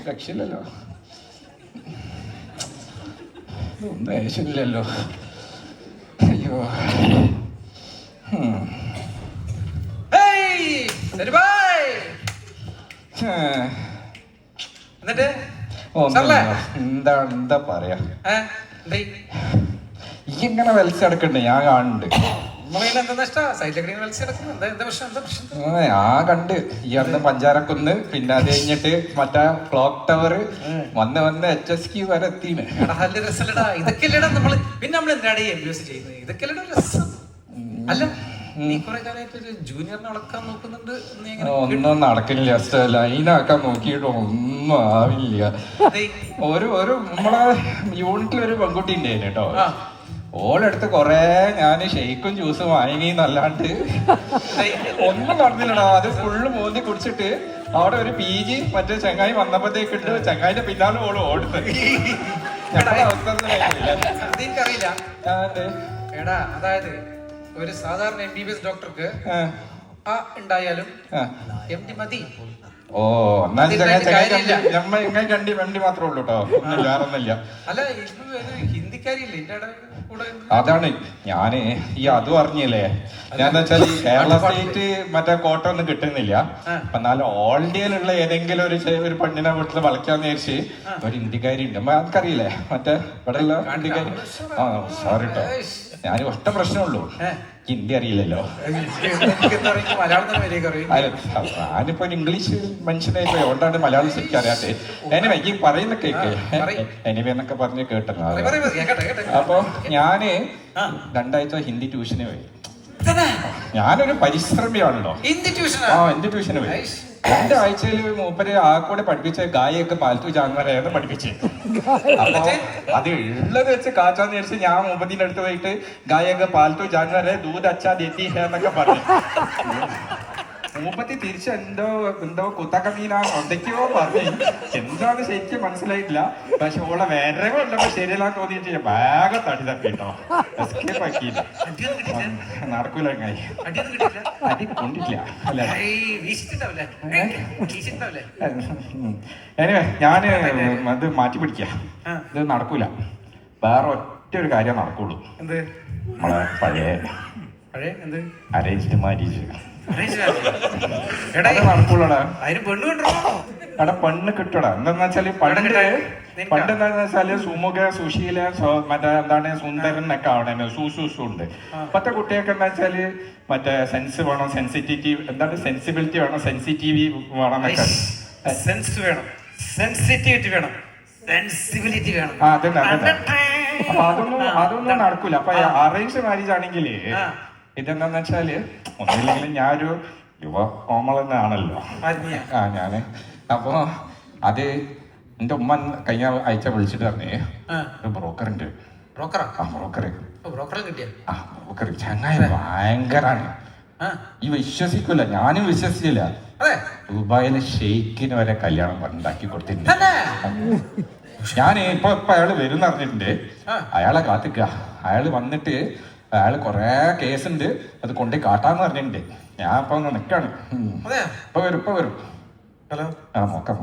രക്ഷയില്ലല്ലോ, ഒന്നും ഏശില്ലല്ലോ. അയ്യോ. എന്നിട്ട് എന്താ പറയാ, ഈ ഇങ്ങനെ വലിച്ചടക്കണ്ടേ ഞാൻ കാണുന്നുണ്ട്. ആ കണ്ട് ഈ അന്ന് പഞ്ചാരക്കുന്ന്, പിന്നെ അത് കഴിഞ്ഞിട്ട് മറ്റേ ക്ലോക്ക് ടവർ വന്ന് HSQ വരെ എത്തീന്. ഇതൊക്കെയല്ലേടാ നമ്മള് പിന്നെ നമ്മൾ എന്താണ് ചെയ്യുന്നത്? ഇതൊക്കെയല്ലേടാ രസം. അല്ല നീ കുറെ കാലമായിട്ട് ഒരു ജൂനിയറിനെ വളക്കാൻ നോക്കുന്നുണ്ട്. ഒന്നും നടക്കില്ല, ലൈനാക്കാൻ നോക്കിയിട്ട് ഒന്നും ആവില്ല. ഒരു നമ്മളെ യൂണിറ്റിൽ ഒരു പെൺകുട്ടി ഉണ്ടായിരുന്നു കേട്ടോ. ഓളെടുത്ത് കൊറേ ഞാന് ഷെയ്ക്കും ജ്യൂസും വാങ്ങിന്നല്ലാണ്ട് ഒന്നും നടന്നില്ലടാ. അത് ഫുള്ള് മോന്തി കുടിച്ചിട്ട് അവിടെ ഒരു PG മറ്റേ ചങ്ങായി വന്നപ്പോഴത്തേക്കിട്ട് ചങ്ങായിന്റെ പിന്നാലെ ഓള് ഓടുന്നത്. എനിക്കറിയില്ല എടാ, അതായത് ഒരു സാധാരണ MBBS ഡോക്ടർക്ക് ഉണ്ടായാലും MD മതി. ഓ, എന്നാൽ കണ്ടി വണ്ടി മാത്രമേ ഉള്ളൂ കേട്ടോ, വേറൊന്നുമില്ല. അല്ല ഹിന്ദിക്കാരില്ലേ എന്റെ കൂടെ? അതാണ് ഞാന് ഈ അതും അറിഞ്ഞില്ലേ. ഞാൻ വെച്ചാൽ ഈ കേരള സ്റ്റേറ്റ് മറ്റേ കോട്ട ഒന്നും കിട്ടുന്നില്ല. അപ്പൊ എന്നാലും ഓൾ ഇന്ത്യയിലുള്ള ഏതെങ്കിലും ഒരു പെണ്ണിനെ വീട്ടിൽ വളയ്ക്കാന്ന് വിചാരിച്ച് ഒരു ഹിന്ദിക്കാരി ഉണ്ട്. നമുക്കറിയില്ലേ മറ്റേ ഇവിടെ ഉള്ള ഹിന്ദിക്കാരി. ആ സോറി കേട്ടോ, ഞാൻ ഒറ്റ പ്രശ്നമുള്ളൂ, ഹിന്ദി അറിയില്ലല്ലോ. ഞാനിപ്പോ ഒരു ഇംഗ്ലീഷ് മനുഷ്യനായിപ്പോ അതുകൊണ്ടാണ് മലയാളം ശരിക്കും അറിയാത്തത്. എനിവേ ഈ പറയുന്ന കേക്ക് എനിവേ എന്നൊക്കെ പറഞ്ഞ് കേട്ടല്ലോ. അപ്പൊ ഞാന് 2 ആഴ്ച ഹിന്ദി ട്യൂഷന് പോയി. ഞാനൊരു പരിശ്രമിയാണല്ലോ. ഹിന്ദി ട്യൂഷന് പോയി. 2 ആഴ്ചയിൽ മൂപ്പര് ആ കൂടെ പഠിപ്പിച്ച ഗായൊക്കെ പാൽത്തു ജാൻവരായിരുന്നു പഠിപ്പിച്ചത്. അപ്പൊ അത് ഉള്ളത് വെച്ച് കാച്ചാന്ന് വിചാരിച്ച് ഞാൻ മൂപ്പത്തിന്റെ അടുത്ത് പോയിട്ട് ഗായൊക്കെ പാൽത്തു ജാൻവരെ ദൂത് അച്ഛാ ദേത്തി ഹേ എന്നൊക്കെ പറഞ്ഞു. മൂപ്പത്തി തിരിച്ച് എന്തോ കുത്തക്കമീന എന്തൊക്കെയോ പറഞ്ഞു. എന്താന്ന് ശരിക്കും മനസ്സിലായിട്ടില്ല. പക്ഷെ ഓളെ വേറെ ഉള്ളപ്പോ ശരിയല്ലാന്ന് തോന്നിയിട്ട് ബാഗ് തടി തപ്പിട്ടോ എസ്കേപ്പ് ആക്കിയില്ല. നടക്കൂല അടി കൊണ്ടില്ല അല്ലേ. ഞാന് അത് മാറ്റി പിടിക്ക. ഇത് നടക്കൂല. വേറെ ഒറ്റ ഒരു കാര്യം നടക്കുള്ളൂ. നമ്മളെ പഴയ അറേഞ്ച്ഡ് മാരേജ് നടക്കൂടാ. എടാ പെണ്ണ് കിട്ടൂടാ. എന്താന്ന് വെച്ചാല് പണ്ട് എന്താന്ന് വെച്ചാല് സുമുഖ സുശീല മറ്റേ എന്താണ് സുന്ദരൻ ഒക്കെ അവിടെ സുസുണ്ട്. ഇപ്പത്തെ കുട്ടികൾക്ക് എന്താ വെച്ചാല് മറ്റേ സെൻസ് വേണം, സെൻസിറ്റിവിറ്റി എന്താണ് സെൻസിബിലിറ്റി വേണം, സെൻസിറ്റീവ് വേണം എന്നൊക്കെ. സെൻസ് വേണം, സെൻസിറ്റിവിറ്റി വേണം, സെൻസിബിലിറ്റി വേണം. അപ്പൊ അതൊന്നും നടക്കൂല. അപ്പൊ അറേഞ്ച് മാരേജ് ആണെങ്കില് ഇതെന്താന്ന് വെച്ചാല് ഒന്നില്ലെങ്കിലും ഞാനൊരു യുവ കോമൾ തന്നെയാണല്ലോ. ഞാന് അപ്പൊ അത് എന്റെ ഉമ്മ കഴിഞ്ഞ ആഴ്ച വിളിച്ചിട്ട് പറഞ്ഞേ ഒരു ബ്രോക്കർ ഉണ്ട്. ബ്രോക്കർ ചങ്ങായി ഭയങ്കരാണ്. ഈ വിശ്വസിക്കൂല, ഞാനും വിശ്വസിച്ചില്ല. ദുബായിലെ ഷെയ്ക്കിന് വരെ കല്യാണം ഉണ്ടാക്കി കൊടുത്തിട്ടുണ്ട്. ഞാൻ ഇപ്പൊ അയാള് വരും പറഞ്ഞിട്ടുണ്ട്. അയാളെ കാത്തിക്ക. അയാള് വന്നിട്ട് അയാള് കൊറേ കേസുണ്ട്, അത് കൊണ്ടേ കാട്ടാന്ന് പറഞ്ഞിട്ടുണ്ട്. ഞാൻ ഇപ്പൊ ഒന്ന് നിക്കാണ്. ഇപ്പൊ വരും. ഹലോ, നോക്കാം.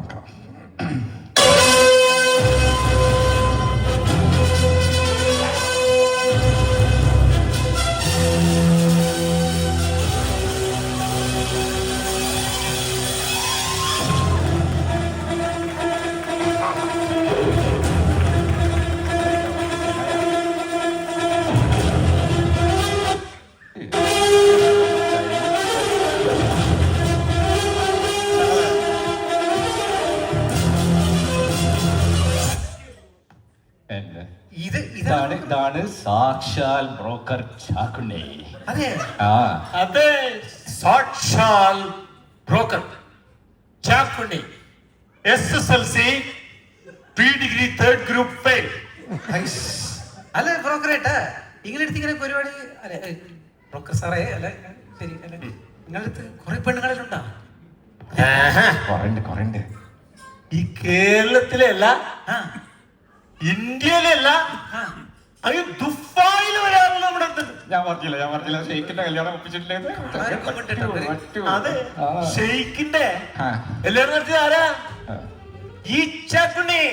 ഇതാണ് സാക്ഷാൽ ബ്രോക്കർ ചാക്കുണ്ണി. അതെ, സാക്ഷാൽ broker Chakkunni. SSLC pre-degree 3rd group fail. അല്ല ബ്രോക്കറേട്ടാ, നിങ്ങളെടുത്ത് പരിപാടി അല്ലെ ബ്രോക്കർ സാറേ? അല്ല ശരി, അല്ലെ നിങ്ങളടുത്ത് കുറെ പെണ്ണുങ്ങളിലുണ്ടോ? കുറേ. ഈ കേരളത്തിലെ അല്ല, ഇന്ത്യയിലല്ല അങ്ങ് ദുബായിൽ വരാറുള്ള നമ്മുടെ അടുത്ത്. ഞാൻ പറഞ്ഞില്ല ഷെയ്ഖിന്റെ കല്യാണം ഒപ്പിച്ചിട്ടില്ലേ. അതെ, ഷെയ്ഖിന്റെ ആ. എല്ലാവരും നടത്തിയത് ആരാ? ഈ ചാക്കുണ്ണി.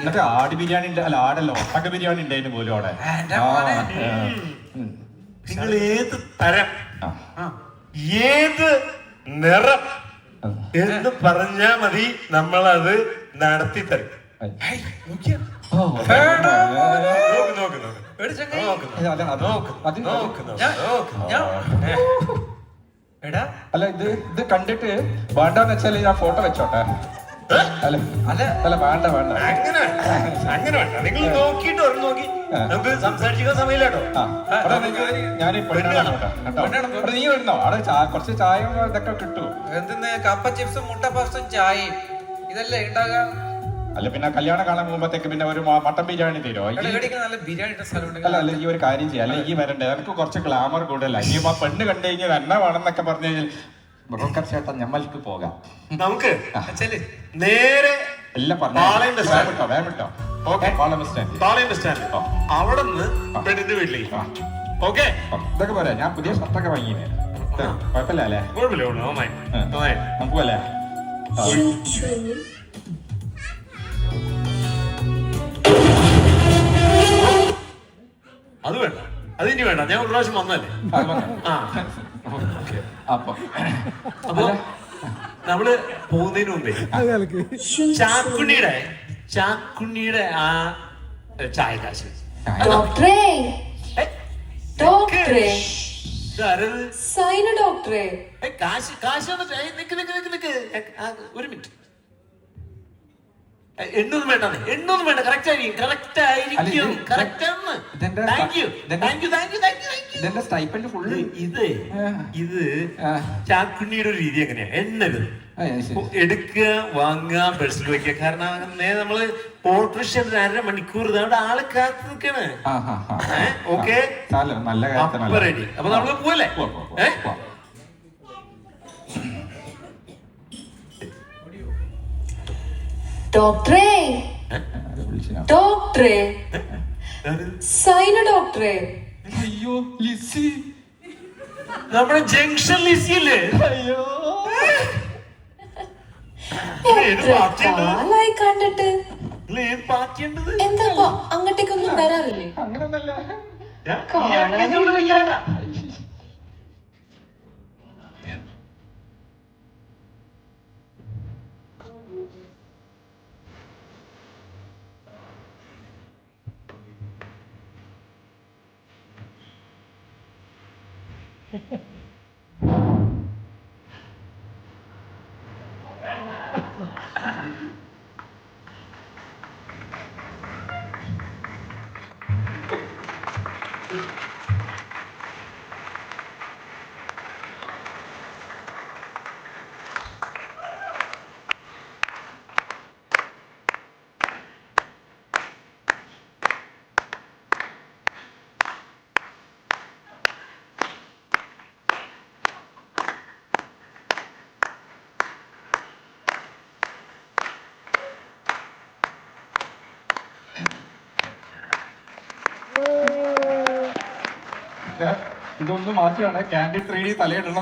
എന്നിട്ട് ആട് ബിരിയാണി അല്ല ആടല്ല ഒട്ടക ബിരിയാണി ഉണ്ടായിരുന്നു പോലും അവിടെ. നിങ്ങൾ ഏത് തരം ഏത് നിറം എന്ന് പറഞ്ഞാ മതി, നമ്മളത് നടത്തി തരും. നോക്ക്. അല്ല ഇത് കണ്ടിട്ട് വേണ്ടെന്ന് വെച്ചാൽ ഞാൻ ഫോട്ടോ വെച്ചോട്ടെ. അല്ല വേണ്ട അങ്ങനെ വേണ്ട. നിങ്ങൾ നോക്കിട്ട് വരും. നോക്കി നമുക്ക് സംസാരിക്കാൻ സമയമില്ലാട്ടോ. ഞാൻ നീ വരുന്നോ? അവിടെ കുറച്ച് ചായ ഇതൊക്കെ കിട്ടൂ. എന്തെന്ന് കപ്പ ചിപ്സും മുട്ട പഫ്സും ചായയും ഇതല്ലേ ഉണ്ടാകാം. അല്ല പിന്നെ കല്യാണം കാണാൻ പോകുമ്പോഴത്തേക്ക് പിന്നെ ഒരു മട്ടൻ ബിരിയാണി തരുമോ? നല്ല ബിരിയാണി അല്ല ഈ ഒരു കാര്യം ചെയ്യാം. അല്ല ഈ വരണ്ടേ, എനിക്ക് കുറച്ച് ഗ്ലാമർ കൂടുതലല്ല. ഈ പെണ്ണ് കണ്ടു കഴിഞ്ഞാൽ എന്നെ വേണമെന്നൊക്കെ പറഞ്ഞു കഴിഞ്ഞാൽ ബ്രോക്കർ ചേട്ടാ ഞമ്മൾക്ക് പോകാം. നമുക്ക് നേരെ എല്ലാം അവിടെ നിന്ന് പെണ്ണിന്റെ വീട്ടിലേക്ക്. ഓക്കെ, ഇതൊക്കെ പറയാം. ഞാൻ പുതിയ ഷർട്ടൊക്കെ വാങ്ങിയേ. കുഴപ്പമില്ല അല്ലേ? നമുക്ക് പോലെ അത് വേണ്ട, അത് ഇനി വേണ്ട. ഞാൻ ഒരു പ്രാവശ്യം വന്നല്ലേ. അപ്പൊ നമ്മള് പോകുന്നതിന് മുമ്പേ ചാക്കുണ്ണിയുടെ ആ ചായ കാശ്. കാശ് ഒരു മിനിറ്റ്. എണ്ണൊന്നും വേണ്ട. കറക്റ്റ് ആയിരിക്കും. ഇത് ചാക്കുണ്ണിയുടെ ഒരു രീതി എങ്ങനെയാ? എണ്ണരുത്, എടുക്കുക, വാങ്ങുക, ബസ്സിൽ വെക്കുക. കാരണം അങ്ങനെ നമ്മള് ഓട്ടോറിക്ഷ 1.5 മണിക്കൂർ അവിടെ ആള് കാത്തു നിൽക്കാണ്. ഓക്കെ, അപ്പൊ റെഡി. അപ്പൊ നമ്മള് പോവല്ലേ? ഡോക്ടറെ സൈന ഡോക്ടറെ. അയ്യോ ലിസി, നമ്മുടെ ജംഗ്ഷൻ ലിസി അല്ലേ? കാലായി കണ്ടിട്ട്. ഏത് പാർട്ടിയുണ്ടത്? എന്താ അങ്ങോട്ടേക്കൊന്നും വരാറില്ലേ? അങ്ങനൊന്നല്ല. ഇതൊന്ന് മാറ്റിയാണ് ക്യാൻഡിൽ 3D തലയിടണം.